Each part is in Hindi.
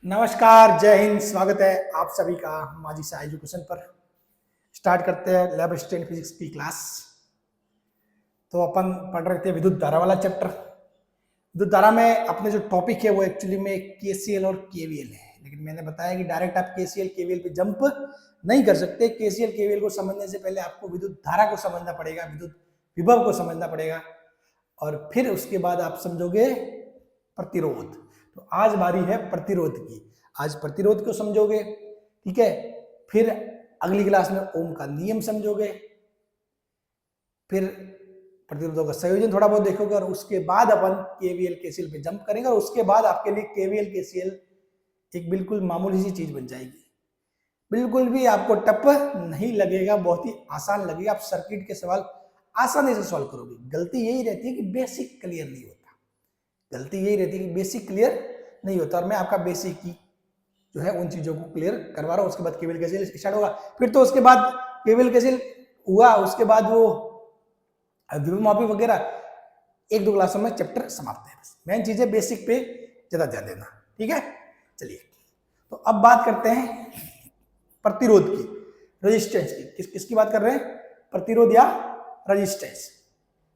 नमस्कार, जय हिंद। स्वागत है आप सभी का माझी सा एजुकेशन पर। स्टार्ट करते हैं लैब असिस्टेंट फिजिक्स की क्लास। तो अपन पढ़ रहे थे विद्युत धारा वाला चैप्टर। विद्युत धारा में अपने जो टॉपिक है वो एक्चुअली में केसीएल और केवीएल है, लेकिन मैंने बताया कि डायरेक्ट आप केसीएल केवीएल पे जंप नहीं कर सकते। केसीएल केवीएल को समझने से पहले आपको विद्युत धारा को समझना पड़ेगा, विद्युत विभव को समझना पड़ेगा, और फिर उसके बाद आप समझोगे प्रतिरोध। तो आज बारी है प्रतिरोध की। आज प्रतिरोध को समझोगे, ठीक है। फिर अगली क्लास में ओम का नियम समझोगे, फिर प्रतिरोधों का संयोजन थोड़ा बहुत देखोगे, और उसके बाद अपन केवीएल केसीएल पे जंप करेंगे। और उसके बाद आपके लिए केवीएल केसीएल एक बिल्कुल मामूली सी चीज बन जाएगी, बिल्कुल भी आपको टफ नहीं लगेगा, बहुत ही आसान लगेगा। आप सर्किट के सवाल आसानी से सॉल्व करोगे। गलती यही रहती है कि बेसिक क्लियर नहीं होता, गलती यही रहती है कि बेसिक क्लियर नहीं होता। और मैं आपका बेसिक की जो है उन चीजों को क्लियर करवा रहा हूँ। उसके बाद केवीएल केसीएल स्टार्ट होगा। फिर तो उसके बाद केवीएल केसीएल हुआ, उसके बाद वो विभव मापी वगैरह एक दो क्लासों में चैप्टर समाप्त है। बस मेन चीजें बेसिक पे ज्यादा ध्यान देना, ठीक है। चलिए, तो अब बात करते हैं प्रतिरोध की, रेजिस्टेंस की। किसकी बात कर रहे हैं? प्रतिरोध या रेजिस्टेंस।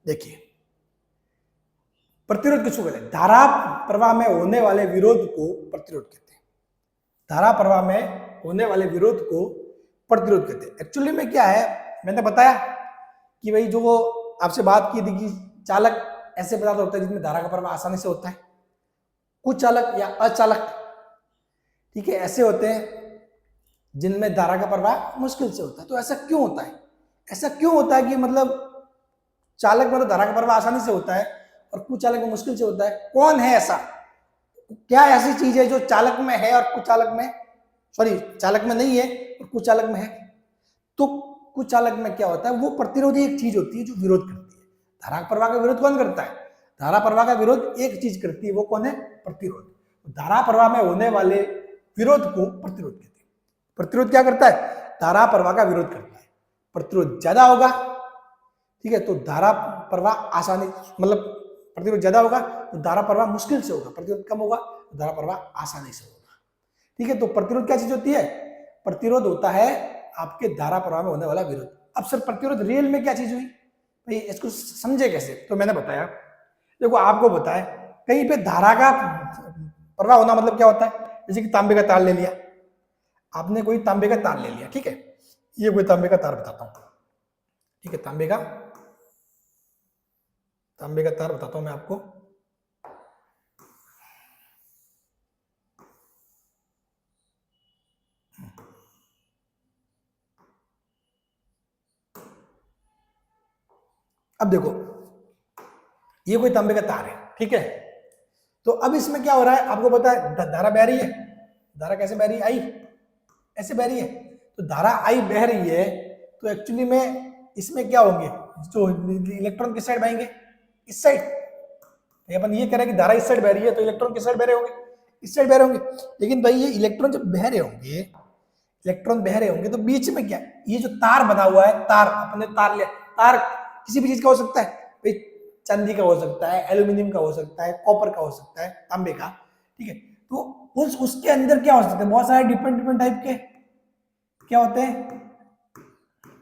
देखिए, प्रतिरोध किसको कहते हैं? धारा प्रवाह में होने वाले विरोध को प्रतिरोध कहते हैं। धारा प्रवाह में होने वाले विरोध को प्रतिरोध कहते हैं। एक्चुअली में क्या है, मैंने बताया कि भाई जो वो आपसे बात की थी कि चालक ऐसे पदार्थ होते हैं जिसमें धारा का प्रवाह आसानी से होता है, कुछ चालक या अचालक, ठीक है, ऐसे होते हैं जिनमें धारा का प्रवाह मुश्किल से होता है। तो ऐसा क्यों होता है? ऐसा क्यों होता है कि मतलब चालक में तो धारा का प्रवाह आसानी से होता है और कुछ चालक में मुश्किल से होता है? कौन है ऐसा? क्या ऐसी चीज है जो चालक में है और कुछ चालक में, सॉरी, चालक में नहीं है और कुछ चालक में है? तो कुछ चालक में क्या होता है, वो प्रतिरोधी एक चीज होती है जो विरोध करती है। धारा प्रवाह का विरोध कौन करता है? धारा प्रवाह का विरोध एक चीज करती है, वो कौन है? प्रतिरोध। धारा प्रवाह में होने वाले विरोध को प्रतिरोध कहते हैं। प्रतिरोध क्या करता है? धारा प्रवाह का विरोध करता है। प्रतिरोध ज्यादा होगा, ठीक है, तो धारा प्रवाह आसानी, मतलब प्रतिरोध ज्यादा होगा तो धारा प्रवाह मुश्किल से होगा, प्रतिरोध कम होगा तो धारा प्रवाह आसानी से होगा, ठीक है। तो प्रतिरोध क्या चीज होती है? प्रतिरोध होता है आपके धारा प्रवाह में होने वाला विरोध। अब सर प्रतिरोध रियल में क्या चीज हुई भाई, इसको समझे कैसे? तो मैंने बताया, देखो आपको बताया, कहीं पे धारा का प्रवाह होना मतलब क्या होता है? जैसे कि तांबे का तार ले लिया आपने, कोई तांबे का तार ले लिया, ठीक है। ये कोई तांबे का तार बताता हूं, ठीक है, तांबे का तार बताता हूं मैं आपको। अब देखो, ये कोई तांबे का तार है, ठीक है। तो अब इसमें क्या हो रहा है, आपको पता है धारा बह रही है। धारा कैसे बह रही है? आई ऐसे बह रही है। तो धारा आई बह रही है, तो एक्चुअली में इसमें क्या होंगे, जो इलेक्ट्रॉन किस साइड बहेंगे? इस साइड। अपन ये कह रहे हैं कि धारा इस साइड बह रही है, तो इलेक्ट्रॉन किस साइड बह रहे होंगे? इस साइड बह रहे होंगे। लेकिन भाई ये इलेक्ट्रॉन जब बह रहे होंगे, इलेक्ट्रॉन बह रहे होंगे, तो बीच में क्या, ये जो तार बना हुआ है, तार, अपने तार लिया, तार किसी भी चीज का हो सकता है भाई, चांदी का हो सकता है, एल्यूमिनियम का हो सकता है, कॉपर का हो सकता है, तांबे का, ठीक है। तो उसके अंदर क्या हो सकता है? बहुत सारे डिफरेंट डिफरेंट टाइप के क्या होते हैं?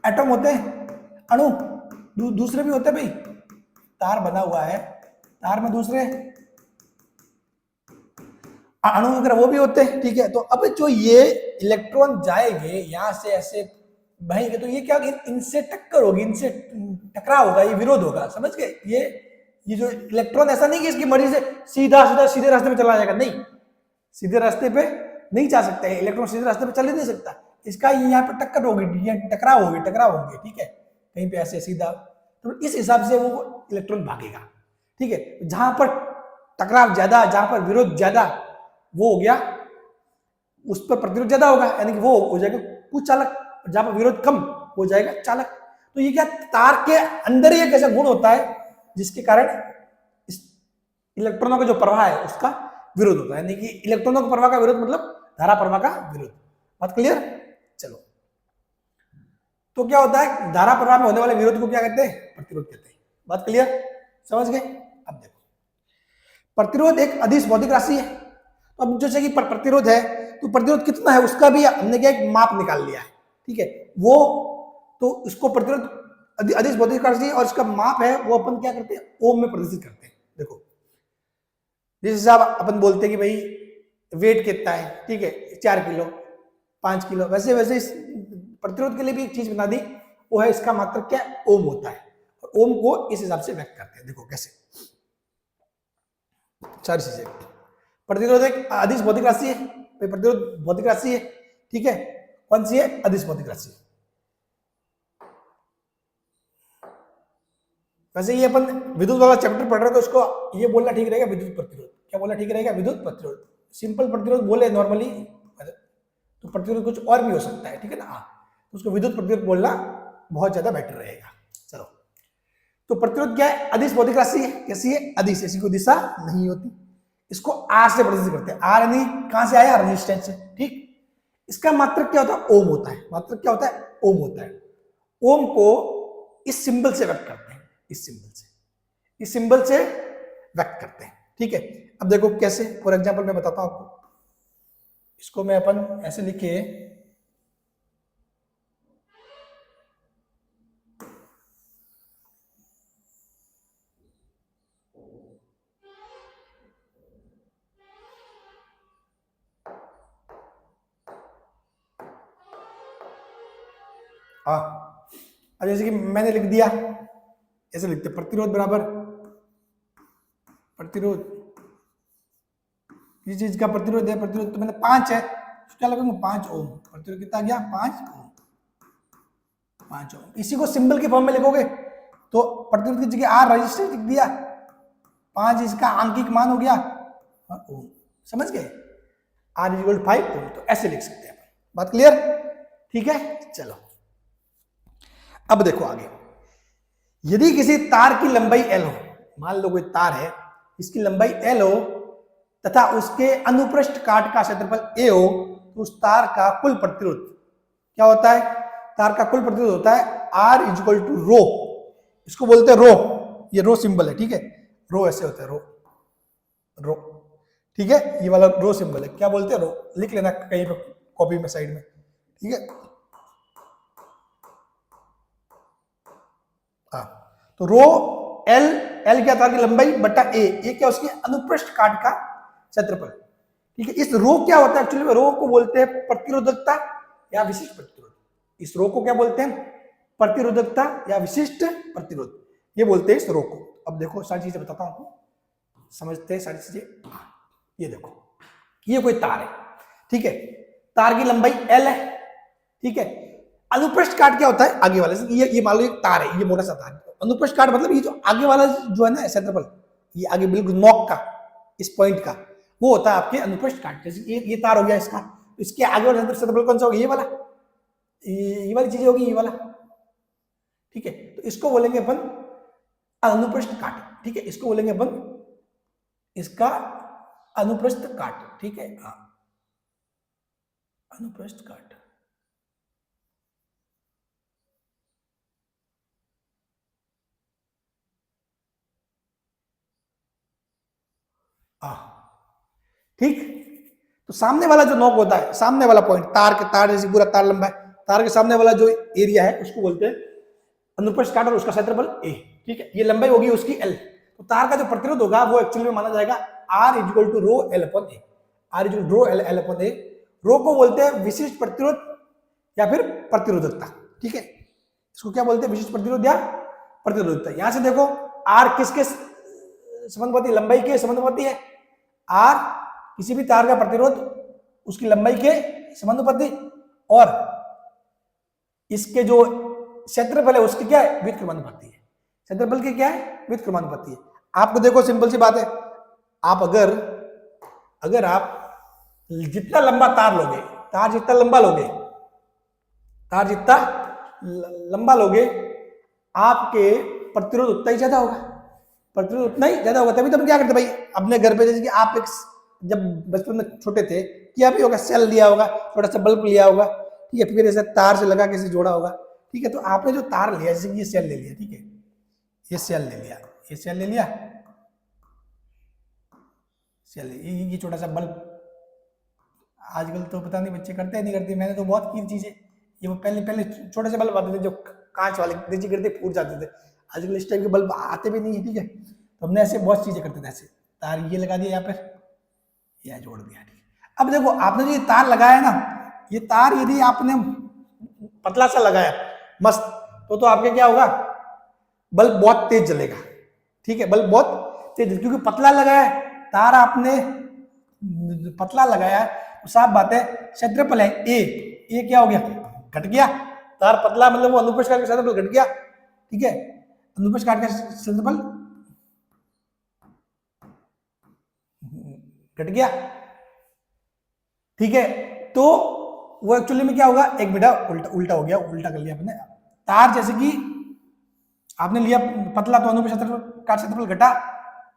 एटम होते हैं, अणु। दूसरे भी होते हैं भाई, तार बना हुआ है, तार में दूसरे अणु वगैरह वो भी होते हैं, ठीक है। तो अब जो ये इलेक्ट्रॉन जाएंगे यहां से ऐसे बहेंगे, तो ये क्या होगा, इनसे टक्कर होगी, इनसे टकराव होगा, ये विरोध होगा, समझ गए? ये जो इलेक्ट्रॉन, ऐसा नहीं कि इसकी मर्जी से सीधे रास्ते में चला जाएगा, नहीं, सीधे रास्ते पे नहीं जा सकता है इलेक्ट्रॉन, सीधे रास्ते पे चल ही नहीं सकता। इसका यहाँ पे टक्कर होगी, टकराव होंगे, ठीक है, कहीं पे ऐसे सीधा। तो इस हिसाब से वो इलेक्ट्रॉन भागेगा, ठीक है। जहां पर टकराव ज्यादा, जहां पर विरोध ज्यादा, वो हो गया, उस पर प्रतिरोध ज्यादा होगा, यानी कि वो हो जाएगा कुछ चालक, जहां पर विरोध कम हो जाएगा चालक। तो ये क्या, तार के अंदर ही एक ऐसा गुण होता है जिसके कारण इस इलेक्ट्रॉनों का जो प्रवाह है उसका विरोध होता है, यानी कि इलेक्ट्रॉनों का प्रवाह का विरोध मतलब धारा प्रवाह का विरोध। बात क्लियर? चलो, तो क्या होता है, धारा प्रवाह में होने वाले विरोध को क्या कहते हैं? प्रतिरोध कहते हैं। बात क्लियर? समझ गए? अब देखो, प्रतिरोध एक अदिश भौतिक राशि है। तो अब जैसे कि प्रतिरोध है, तो प्रतिरोध कितना है उसका भी हमने क्या एक माप निकाल लिया है, ठीक है। वो तो इसको प्रतिरोध अदिश भौतिक राशि और इसका माप है वो अपन क्या करते हैं, ओम में प्रदर्शित करते हैं। देखो जिस हिसाब अपन बोलते हैं कि भाई वेट कितना है, ठीक है, 4 किलो 5 किलो, वैसे वैसे इस प्रतिरोध के लिए भी एक चीज बना दी, वो है इसका मात्रक क्या, ओम होता है। और ओम को इस हिसाब से व्यक्त करते हैं। देखो कैसे, सारी चीजें, प्रतिरोध एक अदिश भौतिक राशि है, प्रतिरोध भौतिक राशि है, ठीक है। कौन सी है, अदिश भौतिक राशि। वैसे ये अपन विद्युत वाला चैप्टर पढ़ रहे हैं तो उसको ये बोलना ठीक रहेगा, विद्युत प्रतिरोध। क्या बोलना ठीक रहेगा, विद्युत प्रतिरोध। सिंपल प्रतिरोध बोले नॉर्मली, तो प्रतिरोध कुछ और भी हो सकता है, ठीक है ना, तो उसको विद्युत प्रतिरोध बोलना बहुत ज्यादा बेटर रहेगा। चलो, तो प्रतिरोध क्या है, अदिश भौतिक राशि है। कैसी है, अदिश, ऐसी कोई दिशा नहीं होती। इसको आर से प्रदर्शित करते हैं। आर यानी कहां से आया, रेजिस्टेंस से, ठीक। इसका मात्रक क्या होता है, ओम होता है। मात्रक क्या होता है, ओम होता है। ओम को इस सिंबल से व्यक्त करते हैं, इस सिंबल से व्यक्त करते हैं, ठीक है। अब देखो कैसे, फॉर एग्जांपल मैं बताता हूं आपको। इसको मैं अपन ऐसे लिखे, हाँ, अब जैसे कि मैंने लिख दिया, ऐसे लिखते प्रतिरोध बराबर प्रतिरोध, किसी चीज का प्रतिरोध है, प्रतिरोध तो मैंने 5 है, तो क्या लगेगा 5 ओम। प्रतिरोध कितना गया, 5 ओम, 5 ओम। इसी को सिंबल के फॉर्म में लिखोगे तो प्रतिरोध की जगह आर रजिस्टर लिख दिया, 5 इसका आंकिक मान हो गया और ओम, समझ गए, आर इक्वल 5 ओम। तो ऐसे लिख सकते हैं, बात क्लियर, ठीक है। चलो अब देखो आगे, यदि किसी तार की लंबाई एल हो, मान लो कोई तार है इसकी लंबाई एल हो तथा उसके अनुप्रस्थ काट का क्षेत्रफल ए हो, तो उस तार का कुल प्रतिरोध क्या होता है, तार का कुल प्रतिरोध होता है आर इक्वल टू रो। इसको बोलते हैं रो, ये रो सिंबल है, ठीक है, रो ऐसे होता है, रो रो, ठीक है, ये वाला रो सिंबल है। क्या बोलते हैं, रो, लिख लेना कहीं पे कॉपी में साइड में, ठीक है। हाँ, तो रो एल, एल क्या तार की लंबाई बटा ए क्या उसकी अनुप्रस्थ काट का क्षेत्रफल, ठीक है। इस रो क्या होता है, एक्चुअली में रो को बोलते हैं प्रतिरोधकता या विशिष्ट प्रतिरोध। इस रो को क्या बोलते हैं, प्रतिरोधकता या विशिष्ट प्रतिरोध, ये बोलते हैं इस रो को। अब देखो सारी चीजें बताता हूं आपको, समझते हैं सारी चीजें। ये देखो, ये कोई तार है, ठीक है, तार की लंबाई एल है, ठीक है। अनुप्रस्थ काट क्या होता है, आगे वाले से, ये मान लो एक तार है, ये मोटा सा तार। अनुप्रस्थ काट मतलब ये जो आगे वाला जो है ना क्षेत्रफल, ये आगे बिल्कुल नॉक का, इस पॉइंट का, वो होता है आपके अनुप्रस्थ काट। जैसे ये तार हो गया इसका, इसके आगे वाला क्षेत्रफल कौन सा होगा, ये वाला, ये वाली चीज होगी, ये वाला, ठीक है। तो इसको बोलेंगे अपन अनुप्रस्थ काट, ठीक है, इसको बोलेंगे अपन इसका अनुप्रस्थ काट, ठीक है, हाँ, अनुप्रस्थ काट। ठीक, तो सामने वाला जो नोक होता है, सामने वाला पॉइंट, तार के, तार जैसे पूरा तार लंबा है, तार के सामने वाला जो एरिया है उसको बोलते हैं अनुप्रस्थ काट और उसका क्षेत्रफल ए, ठीक है। ये लंबाई होगी उसकी एल। तो तार का जो प्रतिरोध होगा वो एक्चुअली में माना जाएगा R equal to rho L upon A, R equal to rho L upon A. Rho को बोलते हैं विशिष्ट प्रतिरोध या फिर प्रतिरोधकता, ठीक है। इसको क्या बोलते हैं, विशिष्ट प्रतिरोध या प्रतिरोधकता। यहां से देखो आर किसके समानुपाती, लंबाई के समानुपाती है। आर किसी भी तार का प्रतिरोध उसकी लंबाई के समानुपाती, और इसके जो क्षेत्रफल है उसकी क्या है, व्युत्क्रमानुपाती है। क्षेत्रफल की क्या है, व्युत्क्रमानुपाती है। आपको देखो सिंपल सी बात है, आप अगर आप जितना लंबा तार लोगे, तार जितना लंबा लोगे, तार जितना लंबा लोगे, आपके प्रतिरोध उतना ही ज्यादा होगा, प्रतिरोध उतना ही ज्यादा होगा। तभी तो हम क्या करते भाई अपने घर पे, जैसे कि आप एक जब बचपन में छोटे थे, क्या भी होगा, सेल लिया होगा, छोटा सा बल्ब लिया होगा, ठीक है, फिर ऐसे तार से लगा के इसे जोड़ा होगा, ठीक है। तो आपने जो तार लिया, जैसे कि ये सेल ले लिया, ठीक है, ये सेल ले लिया, ये सेल ले लिया, सेल, ये छोटा सा बल्ब आजकल तो पता नहीं बच्चे करते हैं नहीं करते, मैंने तो बहुत की चीजें। ये वो पहले पहले छोटे से बल्ब आते थे जो कांच वाले, नीचे गिरते फूट जाते थे। आजकल इस टाइप के बल्ब आते भी नहीं है, ठीक है। तो हमने ऐसे बहुत चीजें करते थे। ऐसे तार ये लगा दिया यहाँ पर, यह जोड़ दिया, ठीक है। अब देखो आपने जो ये तार लगाया ना, ये तार यदि आपने पतला सा लगाया मस्त, तो आपके क्या होगा, बल्ब बहुत तेज जलेगा, ठीक है। बल्ब बहुत तेज, क्योंकि पतला लगाया तार, आपने पतला लगाया, तो साफ बात है क्षेत्रफल है ए क्या हो गया, घट गया। तार पतला मतलब वो अनुप्रस्थ काट का क्षेत्रफल घट गया, ठीक है। अनुप्रस्थ काट का क्षेत्रफल घट गया, ठीक है। तो वो एक्चुअली में क्या होगा, एक बेटा उल्टा हो गया, उल्टा कर लिया अपने। तार जैसे कि आपने लिया पतला, तो अनुप्रस्थ क्षेत्रफल का क्षेत्रफल घटा,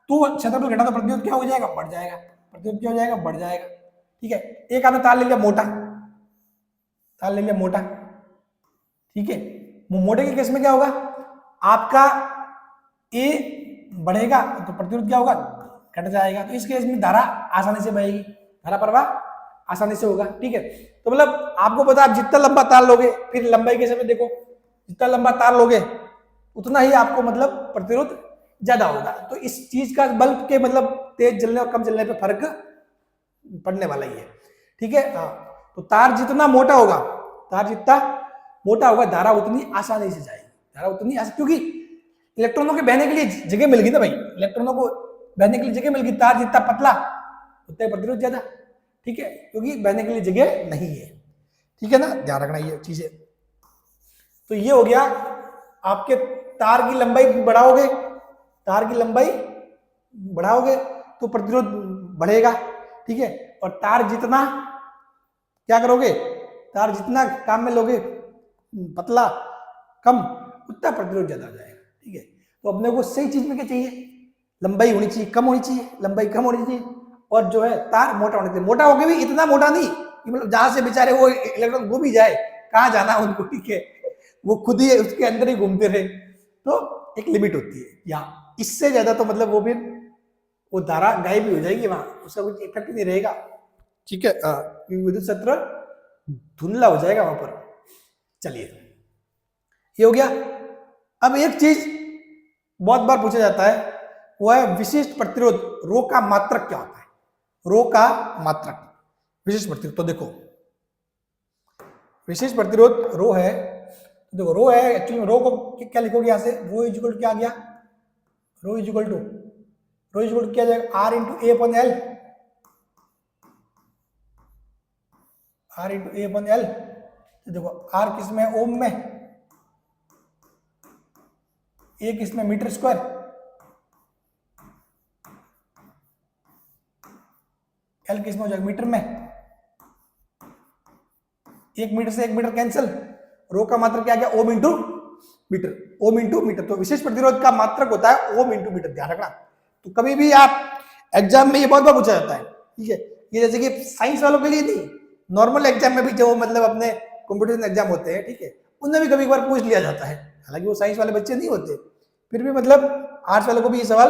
तो क्षेत्रफल घटा तो प्रतिरोध क्या हो जाएगा, बढ़ जाएगा। प्रतिरोध क्या हो जाएगा, बढ़ जाएगा, ठीक है। एक आपने तार ले लिया मोटा, तार ले लिया मोटा, ठीक है। मोटे के केस में क्या होगा, आपका ए बढ़ेगा तो प्रतिरोध क्या होगा, घट जाएगा। तो इस केस में धारा आसानी से बहेगी, धारा प्रवाह आसानी से होगा, ठीक है। तो मतलब आपको पता है, आप जितना लंबा तार लोगे, फिर लंबाई के समय देखो, जितना लंबा तार लोगे उतना ही आपको मतलब प्रतिरोध ज्यादा होगा। तो इस चीज का बल्ब के मतलब तेज जलने और कम जलने पे फर्क पड़ने वाला ही है, ठीक है। हाँ, तो तार जितना मोटा होगा, तार जितना मोटा होगा, धारा उतनी आसानी से जाएगी, धारा उतनी क्योंकि इलेक्ट्रॉनों के बहने के लिए जगह मिल गई ना भाई, इलेक्ट्रॉनों को बहने के लिए जगह मिल गई। तार जितना पतला उतना प्रतिरोध ज्यादा, ठीक है, क्योंकि बहने के लिए जगह नहीं है, ठीक है ना, ध्यान रखना ये चीजें। तो ये हो गया, आपके तार की लंबाई बढ़ाओगे, तार की लंबाई बढ़ाओगे तो प्रतिरोध बढ़ेगा, ठीक है। और तार जितना क्या करोगे, तार जितना काम में लोगे पतला कम, उतना प्रतिरोध ज्यादा हो जाएगा, ठीक है। तो अपने को सही चीज में क्या चाहिए, लंबाई होनी चाहिए, कम होनी चाहिए, लंबाई कम होनी चाहिए, और जो है तार मोटा होना चाहिए। मोटा होके भी इतना मोटा नहीं कि मतलब जहां से बेचारे वो इलेक्ट्रॉन घूम ही जाए, कहाँ जाना उनको, ठीक है, वो खुद ही उसके अंदर ही घूमते रहे। तो एक लिमिट होती है, या इससे ज्यादा तो मतलब वो भी वो धारा गायब भी हो जाएगी, वहां उसका कुछ इफेक्ट नहीं रहेगा, ठीक है। विद्युत क्षेत्र धुंधला हो जाएगा वहां पर। चलिए, ये हो गया। अब एक चीज बहुत बार पूछा जाता है, वो है विशिष्ट प्रतिरोध, रो का मात्रक क्या होता है, रो का मात्रक, विशिष्ट प्रतिरोध। तो देखो विशिष्ट प्रतिरोध रो है, देखो रो है, एक्चुअली रो को क्या लिखोगे यहां से, रो इज इक्वल टू क्या आ गया, रो इज इक्वल टू क्या जाएगा, R into A upon L, R into A upon L. देखो आर किस में, ओम में, ए किस में, मीटर स्क्वायर, एल किस में हो जाएगा, मीटर में। एक मीटर से एक मीटर कैंसिल, रो का मात्रक क्या गया, ohm into metre, ohm into metre. तो विशेष प्रतिरोध का मात्रक होता है ओम इंटू मीटर, ध्यान रखना। तो कभी भी आप एग्जाम में ये बहुत बार पूछा जाता है, ठीक है। ये जैसे कि साइंस वालों के लिए नहीं, नॉर्मल एग्जाम में भी जो मतलब अपने कॉम्पिटिशन एग्जाम होते हैं, ठीक है, उनमें भी कभी बार पूछ लिया जाता है। हालांकि वो साइंस वाले बच्चे नहीं होते, फिर भी मतलब आर्ट्स वालों को भी ये सवाल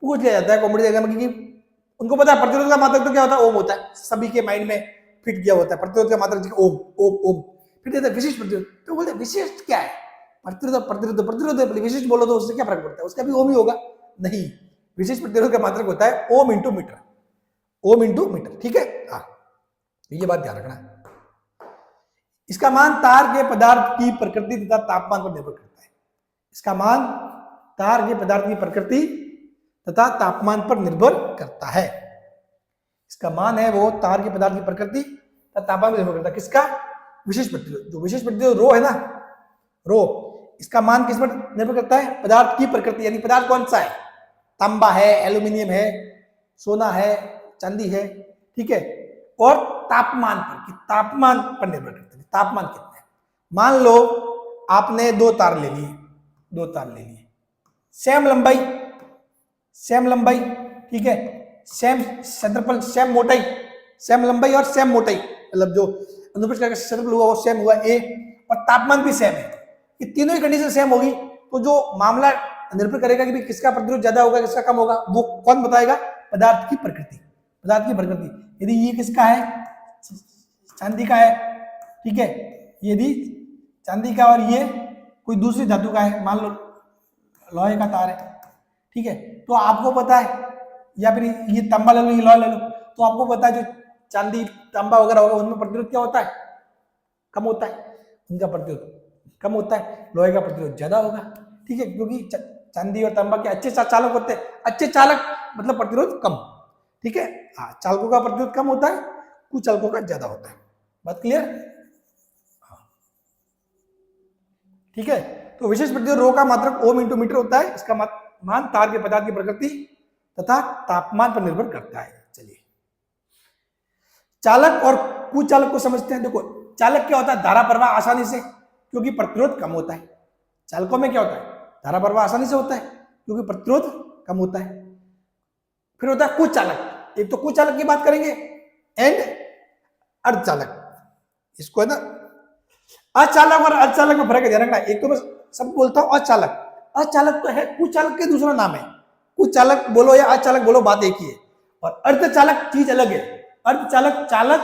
पूछ लिया जाता है कॉम्पिटिशन एग्जाम में, क्योंकि उनको पता है प्रतिरोध का मात्रक तो क्या होता है, ओम होता है, सभी के माइंड में फिट किया होता है प्रतिरोध का मात्रक ओम ओम ओम। फिर देता है विशिष्ट प्रतिरोध, तो बोलते हैं विशिष्ट क्या है, प्रतिरोध प्रतिरोध प्रतिरोध है, विशिष्ट बोलो तो उससे क्या फर्क पड़ता है, उसका भी ओम ही होगा, नहीं, विशिष्ट प्रतिरोध का मात्रक होता है ohm into metre, ohm into metre, ठीक है। हाँ, ये बात ध्यान रखना। इसका मान तार के पदार्थ की प्रकृति तथा तापमान पर निर्भर करता है, इसका मान तार के पदार्थ की प्रकृति तथा तापमान पर निर्भर करता है। इसका मान है वो तार के पदार्थ की प्रकृति तथा तापमान पर निर्भर करता है, किसका, विशेष प्रतिरोध। जो विशेष प्रतिरोध रो है ना, रो, इसका मान किस पर निर्भर करता है, पदार्थ की प्रकृति, यानी पदार्थ कौन सा है, तांबा है, एल्यूमिनियम है, सोना है, चांदी है, ठीक है, और तापमान पर, कि तापमान पर निर्भर करता है, तापमान कितना है। मान लो आपने दो तार ले लिए, सेम लंबाई, ठीक है, सेम क्षेत्रफल, सेम मोटाई, सेम लंबाई और सेम मोटाई, मतलब जो अनुप्रस्थ काट का क्षेत्रफल हुआ वो सेम हुआ ए, और तापमान भी सेम है, ये तीनों ही कंडीशन सेम होगी, तो जो मामला निर्भर करेगा कि किसका प्रतिरोध ज्यादा होगा किसका कम होगा, वो कौन बताएगा, पदार्थ की प्रकृति, पदार्थ की प्रकृति। यदि ये किसका है, चांदी का है, ठीक है, ये भी चांदी का, और ये कोई दूसरी धातु का है, मान लो लोहे का तार है, ठीक है। तो आपको पता है, या फिर ये तांबा ले लो, ये लोहा ले लो, तो आपको पता है जो चांदी तांबा वगैरह होगा उनमें प्रतिरोध क्या होता है, कम होता है, उनका प्रतिरोध कम होता है, लोहे का प्रतिरोध ज्यादा होगा, ठीक है, क्योंकि चांदी और तांबा के अच्छे चालक होते हैं, अच्छे चालक मतलब प्रतिरोध कम, ठीक है। हाँ, चालकों का प्रतिरोध कम होता है, कुछ चालकों का ज्यादा होता है, बात क्लियर, ठीक है। तो विशेष प्रतिरोध रो का मात्रक ओम इंटू मीटर होता है, इसका मान तार के पदार्थ की प्रकृति तथा तापमान पर निर्भर करता है। चलिए चालक और कुचालक को समझते हैं। देखो चालक क्या होता है, धारा प्रवाह आसानी से, क्योंकि प्रतिरोध कम होता है। चालकों में क्या होता है, धारा प्रवाह आसानी से होता है क्योंकि प्रतिरोध कम होता है। फिर होता है कुचालक, एक तो कुचालक की बात करेंगे एंड अर्धचालक, इसको है ना अचालक और अर्धचालक में फर्क है, ध्यान रखना। एक तो मैं सब बोलता हूं अचालक, अचालक तो है कुचालक के दूसरा नाम है, कुचालक बोलो या अचालक बोलो बात एक ही है। और अर्धचालक चीज अलग है, अर्धचालक चालक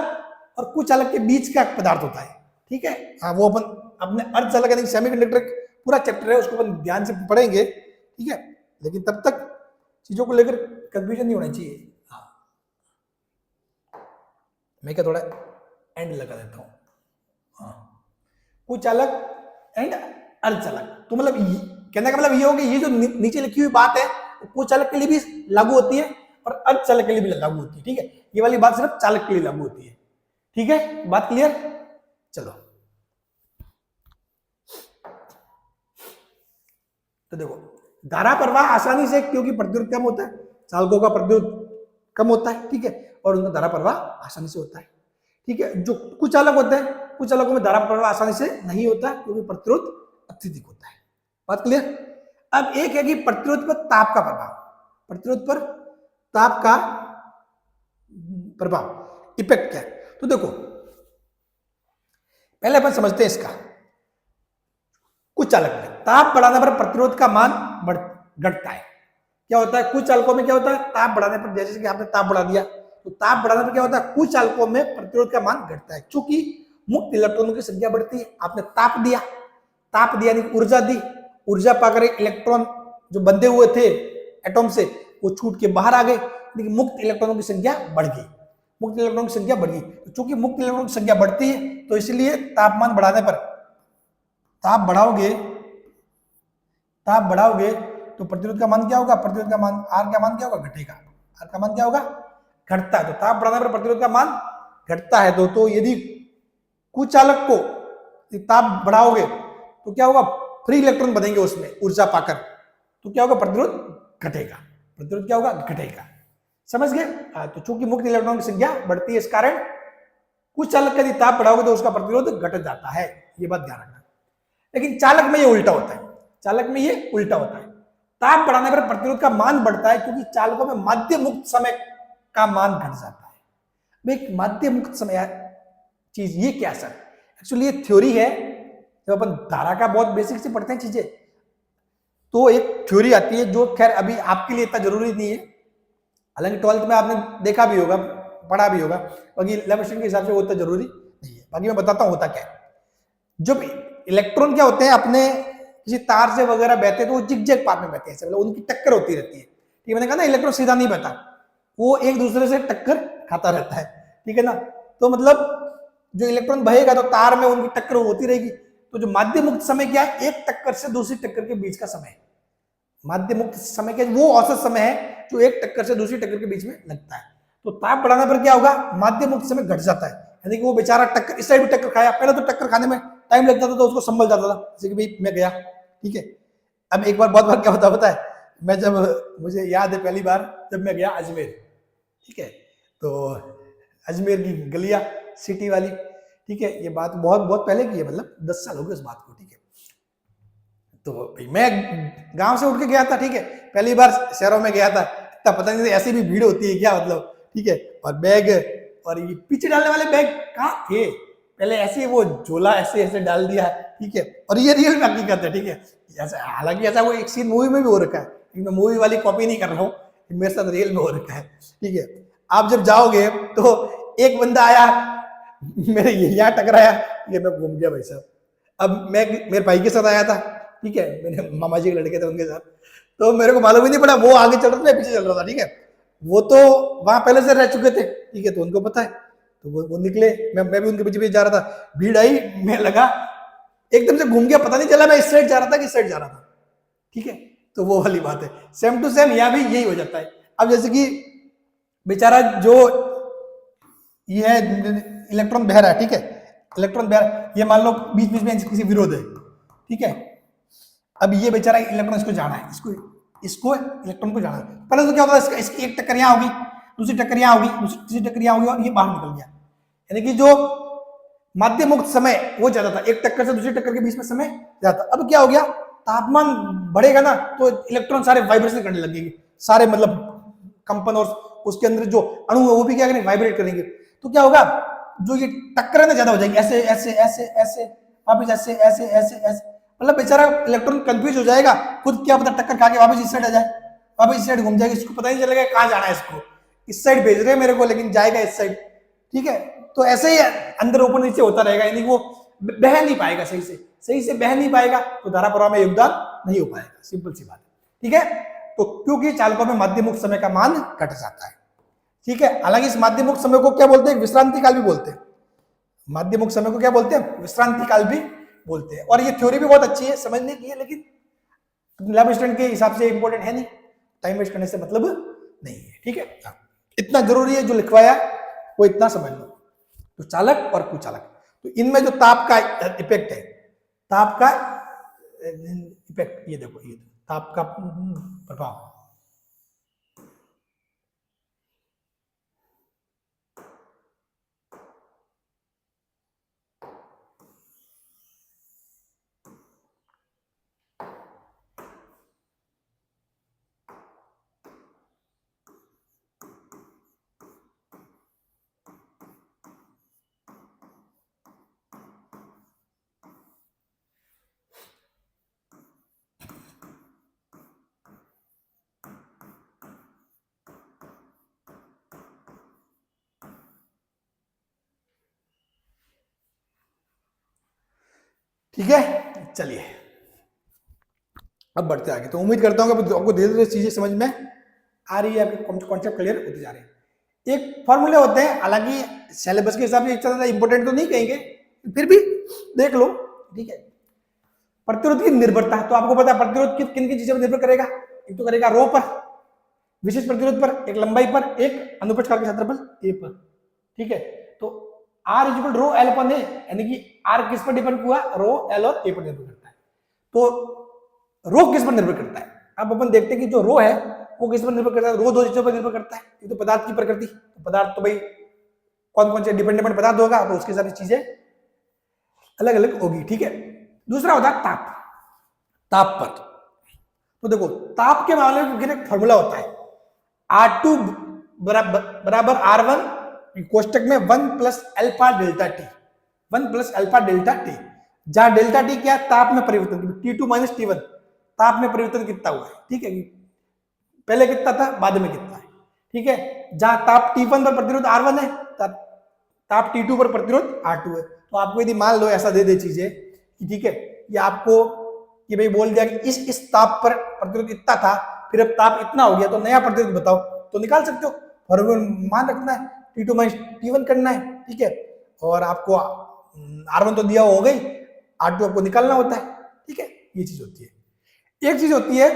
और कुचालक के बीच का पदार्थ होता है, ठीक है। हाँ वो अपन अपने अर्धचालक यानी सेमीकंडक्टर पूरा चैप्टर है, उसको अपन ध्यान से पढ़ेंगे, ठीक है। लेकिन तब तक चीजों को लेकर कंफ्यूजन नहीं होना चाहिए। हाँ मैं क्या थोड़ा एंड लगा देता हूं, हाँ कुचालक एंड अर्धचालक। तो मतलब कहने का मतलब ये हो कि ये जो नीचे लिखी हुई बात है कुचालक के लिए भी लागू होती है और अर्धचालक के लिए भी लागू होती है, ठीक है। ये वाली बात सिर्फ चालक के लिए लागू होती है, ठीक है, बात क्लियर। चलो तो देखो धारा प्रवाह आसानी से, क्योंकि प्रतिरोध कम होता है, चालकों का प्रतिरोध कम होता है, ठीक है, और उनका धारा प्रवाह आसानी से होता है, ठीक है। जो कुचालक होते हैं, कुचालकों में धारा प्रवाह आसानी से नहीं होता क्योंकि प्रतिरोध अत्यधिक होता है, बात क्लियर। अब एक है कि प्रतिरोध पर ताप का प्रभाव, प्रतिरोध पर ताप का प्रभाव इफेक्ट क्या है। तो देखो पहले अपन समझते हैं इसका। कुचालक में ताप बढ़ाने पर प्रतिरोध का मान घटता है। क्या होता है कुचालकों में, क्या होता है ताप बढ़ाने पर, जैसे कि आपने ताप बढ़ा दिया तो ताप बढ़ाने पर क्या होता है कुचालकों में प्रतिरोध का मान घटता है, क्योंकि मुक्त इलेक्ट्रॉनों की संख्या बढ़ती है। आपने ताप दिया, ताप दिया यानी ऊर्जा दी, ऊर्जा पाकर इलेक्ट्रॉन जो बंधे हुए थे एटॉम से वो छूट के बाहर आ गए, लेकिन मुक्त इलेक्ट्रॉनों की संख्या बढ़ गई, मुक्त इलेक्ट्रॉनों की संख्या बढ़ गई। तो चूंकि मुक्त इलेक्ट्रॉनों की संख्या बढ़ती है तो इसलिए तापमान बढ़ाने पर, ताप बढ़ाओगे तो प्रतिरोध का मान क्या होगा, प्रतिरोध का मान आर का मान क्या होगा, घटेगा। आर का मान क्या होगा, घटता है। तो ताप बढ़ाने पर प्रतिरोध का मान घटता है। तो यदि कुचालक को ताप बढ़ाओगे तो क्या होगा, फ्री इलेक्ट्रॉन बनेंगे उसमें ऊर्जा पाकर, तो क्या होगा, प्रतिरोध घटेगा, प्रतिरोध क्या होगा, घटेगा। समझ गए। तो चूंकि मुक्त इलेक्ट्रॉन की संख्या बढ़ती है, इस कारण कुचालक का यदि ताप बढ़ाओगे तो उसका प्रतिरोध घट जाता है, ये बात ध्यान रखना। लेकिन चालक में ये उल्टा होता है, चालक में ये उल्टा होता है। ताप बढ़ाने पर प्रतिरोध का मान बढ़ता है क्योंकि चालकों में माध्य मुक्त समय का मान घट जाता है। एक माध्य मुक्त समय चीज ये क्या सर, एक्चुअली ये थ्योरी है, जब अपन धारा का बहुत बेसिक से पढ़ते हैं चीजें तो एक थ्योरी आती है जो खैर अभी आपके लिए इतना जरूरी नहीं है, हालांकि 12th में आपने देखा भी होगा, पढ़ा भी होगा, बाकी 11th के हिसाब से वो इतना जरूरी नहीं है। बाकी मैं बताता हूं होता क्या है। जब इलेक्ट्रॉन क्या होते हैं अपने किसी तार से वगैरह बहते हैं तो वो जिग-जैग पाथ में बहते हैं, मतलब उनकी टक्कर होती रहती है, ठीक है। मैंने कहा ना इलेक्ट्रॉन सीधा नहीं बहता, वो एक दूसरे से टक्कर खाता रहता है, ठीक है ना। तो मतलब जो इलेक्ट्रॉन बहेगा तो तार में उनकी टक्कर होती रहेगी। तो जो माध्य मुक्त समय क्या है, एक टक्कर से दूसरी टक्कर के बीच का समय है। माध्य मुक्त समय क्या, वो औसत समय है जो एक टक्कर से दूसरी टक्कर के बीच में लगता है। तो ताप बढ़ाने पर क्या होगा, माध्य मुक्त समय घट जाता है, यानी कि वो बेचारा टक्कर, इस साइड भी टक्कर खाया, पहले तो टक्कर खाने में टाइम लगता था तो उसको संभल जाता था, जैसे कि भाई मैं गया, ठीक है। अब एक बार बहुत बार क्या होता पता है, मैं जब, मुझे याद है पहली बार जब मैं गया अजमेर, ठीक है, तो अजमेर की गलियां सिटी वाली, ठीक है, ये बात बहुत बहुत पहले की है, मतलब 10 साल हो गए उस बात को, ठीक है। तो भाई मैं गांव से उठ के गया था, ठीक है, पहली बार शहरों में गया था, तब पता नहीं ऐसी भी भीड़ होती है क्या, मतलब, ठीक है। और बैग, और ये पीछे डालने वाले बैग कहाँ थे, पहले ऐसे वो झोला ऐसे ऐसे डाल दिया, ठीक है। और ये रियल में हकीकत है, ठीक है, ऐसा, हालांकि ऐसा वो एक सीन मूवी में भी हो रखा है, मैं मूवी वाली कॉपी नहीं कर रहा हूँ, मेरे साथ रियल में हो रखा है, ठीक है। आप जब जाओगे तो एक बंदा आया, मेरे यहाँ टकराया, ये मैं घूम गया भाई साहब। अब मैं मेरे भाई के साथ आया था, ठीक है, मेरे मामा जी के लड़के थे उनके साथ, तो मेरे को मालूम ही नहीं पड़ा, वो आगे चल रहा था मैं पीछे चल रहा था, ठीक है, वो तो वहां पहले से रह चुके थे, ठीक है, तो उनको पता है, तो वो निकले, मैं भी उनके पीछे पीछे जा रहा था, भीड़ आई, मैं लगा एकदम से घूम गया, पता नहीं चला मैं इस साइड जा रहा था कि इस साइड जा रहा था, ठीक है, तो वो वाली बात है, सेम टू सेम यहाँ भी यही हो जाता है। अब जैसे कि बेचारा जो ये है इलेक्ट्रॉन बह रहा है, ठीक है, इलेक्ट्रॉन बह रहा है, ये मान लो बीच बीच में किसी विरोध है, ठीक है, अब ये बेचारा इलेक्ट्रॉन इसको जाना है, इसको इलेक्ट्रॉन को जाना है, पहले तो क्या होता है, इसकी एक टक्कर यहाँ होगी, दूसरी टक्कर यहाँ होगी, तीसरी टक्कर यहाँ होगी, और ये बाहर निकल गया, यानी कि जो माध्य मुक्त समय वो ज्यादा था, एक टक्कर से दूसरी टक्कर के बीच में समय ज्यादा था। अब क्या हो गया, तापमान बढ़ेगा ना तो इलेक्ट्रॉन सारे वाइब्रेशन करने लगेंगे, सारे मतलब कंपन, और उसके अंदर जो अणु है वो भी क्या करेंगे, वाइब्रेट करेंगे, तो क्या होगा, जो ये टक्कर ना ज्यादा हो जाएगी, ऐसे ऐसे ऐसे ऐसे वापिस ऐसे ऐसे ऐसे ऐसे, मतलब बेचारा इलेक्ट्रॉन कंफ्यूज हो जाएगा, खुद क्या पता टक्कर खा के वापस इस साइड आ जाए, वापस इस साइड घूम जाएगा, इसको पता नहीं चलेगा कहाँ जाना है, इसको इस साइड भेज रहे हैं मेरे को, लेकिन जाएगा इस साइड, ठीक है, तो ऐसे ही अंदर ऊपर नीचे होता रहेगा, यानी वो बह नहीं पाएगा, सही से बह नहीं पाएगा, तो धारा प्रवाह में योगदान नहीं हो पाएगा, सिंपल सी बात है, ठीक है, तो क्योंकि चालकों में माध्य मुक्त समय का मान घट जाता है, ठीक है, हालांकि इस माध्य मुक्त समय को क्या बोलते हैं, विश्रांति काल भी बोलते हैं, माध्य मुक्त समय को क्या बोलते हैं, विश्रांति काल भी बोलते हैं, और ये थ्योरी भी बहुत अच्छी है, समझने की है, लेकिन लैब स्टूडेंट के हिसाब से इंपॉर्टेंट है नहीं, टाइम वेस्ट करने से मतलब नहीं है, ठीक है, इतना जरूरी है जो लिखवाया वो इतना समझ लो। तो चालक और कुचालक, तो इनमें जो ताप का इफेक्ट है, ताप का इफेक्ट, ये देखो, ये ताप का प्रभाव, ठीक है, चलिए अब बढ़ते आगे। तो उम्मीद करता हूँ कि आपको धीरे धीरे चीजें समझ में आ रही है, आपके कॉन्सेप्ट क्लियर होते जा रहे हैं। एक फॉर्मूले होते हैं, हालांकि सिलेबस के हिसाब से ज्यादा इंपोर्टेंट तो नहीं कहेंगे, फिर भी देख लो, ठीक है। प्रतिरोध की निर्भरता, तो आपको पता है प्रतिरोध किन किन चीजों पर निर्भर करेगा, एक तो करेगा रो पर, विशेष प्रतिरोध पर, एक लंबाई पर, एक अनुप्रस्थ काल के क्षेत्रफल ए पर, ठीक है। तो R equal rho L upon है, यानी कि आर किस पर डिपेंड हुआ, रो एल और ए पर निर्भर करता है। तो रो किस पर निर्भर करता है, अब अपन देखते हैं कि जो रो है वो किस पर निर्भर करता है, रो दो चीजों पर निर्भर करता है, एक तो पदार्थ की प्रकृति, तो पदार्थ तो भाई कौन कौन से डिपेंडेंट पदार्थ होगा, तो उसके साथ चीजें अलग अलग होगी, ठीक है। दूसरा होता है ताप, ताप पर, तो देखो ताप के मामले में एक फॉर्मूला होता है, R2 बराबर R1 कोष्टक में 1 plus alpha delta T, 1 plus alpha delta T, जहां डेल्टा टी क्या है, ताप में परिवर्तन, T2 माइनस T1, ताप में परिवर्तन कितना हुआ है, ठीक है, पहले कितना था बाद में कितना है, ठीक है। जहां ताप T1 पर प्रतिरोध R1 है, ताप T2 पर प्रतिरोध R2 है। तो आपको यदि मान लो ऐसा दे दे चीजें, ठीक है, ये आपको कि भाई बोल दिया कि इस ताप पर प्रतिरोध इतना था, फिर अब ताप इतना हो गया, तो नया प्रतिरोध बताओ, तो निकाल सकते हो, फॉर्मूला मान रखना है, T2 माइनस T1 करना है, ठीक है, और आपको R1 तो दिया हो गई, R2 आपको निकालना होता है, ठीक है, ये चीज होती है। एक चीज होती है